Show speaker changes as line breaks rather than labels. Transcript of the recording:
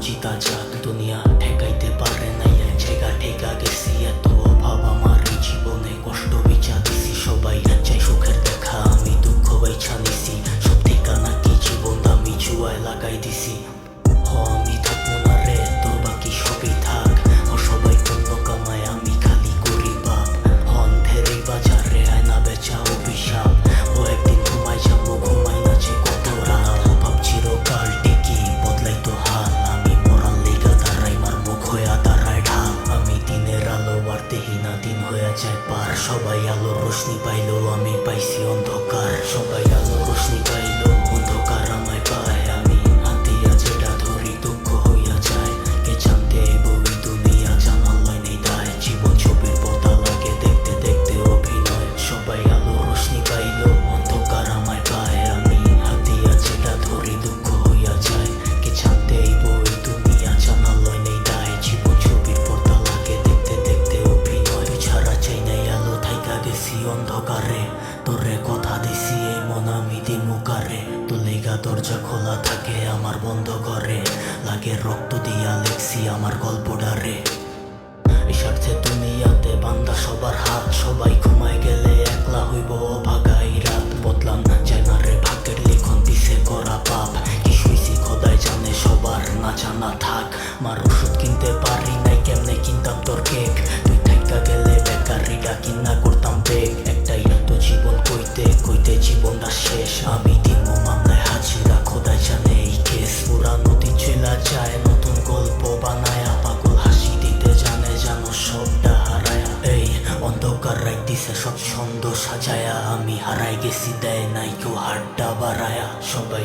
জিতা যাক, দুনিয়া ঠেকাইতে পারে নাই এক জায়গা ঠেকা গেছি। এত অভাব আমার এই জীবনে, কষ্ট বিচা দিছি। সবাই চাই সুখের দেখা, আমি দুঃখ বাইছা নিছি। সব ঠিকানা কি জীবন আমি জুয়ায় লাগাই দিছি। আমি থাকবো না রে, তোর বাকি সবই থাক। সবাই পণ্য কামায়, আমি খালি করি পাপ। অন্ধের বাজারে আয়না বেচা অভিশাপ। ও একদিন ঘুমাই যাবো, ঘুমাই না যে কত রাত। অভাব চিরকাল টিকি বদলাই তো হাল। আমি মরার লেগা দাঁড়াই, মার মুখ হইয়া দাঁড়ায় ঢাল। আমি দিনের আলো আর দেহি না, দিন হইয়া যায় পার। সবাই আলোর রোশনি পাইলো, আমি পাইছি অন্ধকার। সবাই আলোর রোশনি পাইলো, অন্ধকার আমায় পায়। আমি হাতিয়া যেটা ধরি দুঃখ হইয়া যায়। কে জানতে বই দুনিয়া জানার লয় নেই দায়। জীবন ছবির পর্দা লাগে দেখতে দেখতে অভিনয়। সবাই আলোর রোশনি পাইলো, অন্ধকার আমায় পায়। আমি হাতিয়া যেটা ধরি দুঃখ হইয়া যায়। কে জানতে বই দুনিয়া জানার লয় নেই দায়। জীবন ছবির পর্দা লাগে দেখতে দেখতে অভিনয়। ছাড়া চাই নাই আলো, থাইকা গেছি অন্ধকারে। তোরে কথা দিছি এই মন আমি দিমু কারে। তোর লেগা দরজা খোলা থাকে আমার বন্ধ করে। লাগে রক্ত দিয়া লেখছি আমার গল্পটারে। এই স্বার্থে দুনিয়াতে বান্দা সবার হাত। সবাই ঘুমায় গেলে একলা হইব অভাগাই রাত। বদলাম যায় না রে ভাগ্যের লিখন, পিছে করা পাপ। কি শুইছি খোদাই জানে, সবার না জানা থাক। মার ওষুধ কিনতে পারি নাই, কেমনে কিনতাম তোর কেক। তুই থাইকা গেলে বেকারিটা কিনা করতাম বেগ। একটাই তো জীবন, কইতে কইতে জীবনটা শেষ। আমি দিমু মামলায় হাজিরা, খোদাই জানে এই কেস। পুরা নদী চলা যায়, নতুন গল্প বানায়া। পাগল হাসি দিতে জানে, জানো সবটা হারায়া। এই অন্ধকার রাত দিছে সব ছন্দ সাজায়া। আমি হারাই গেছি, দেয় নাই কেউ হাড্ডা বাড়ায়া। সবাই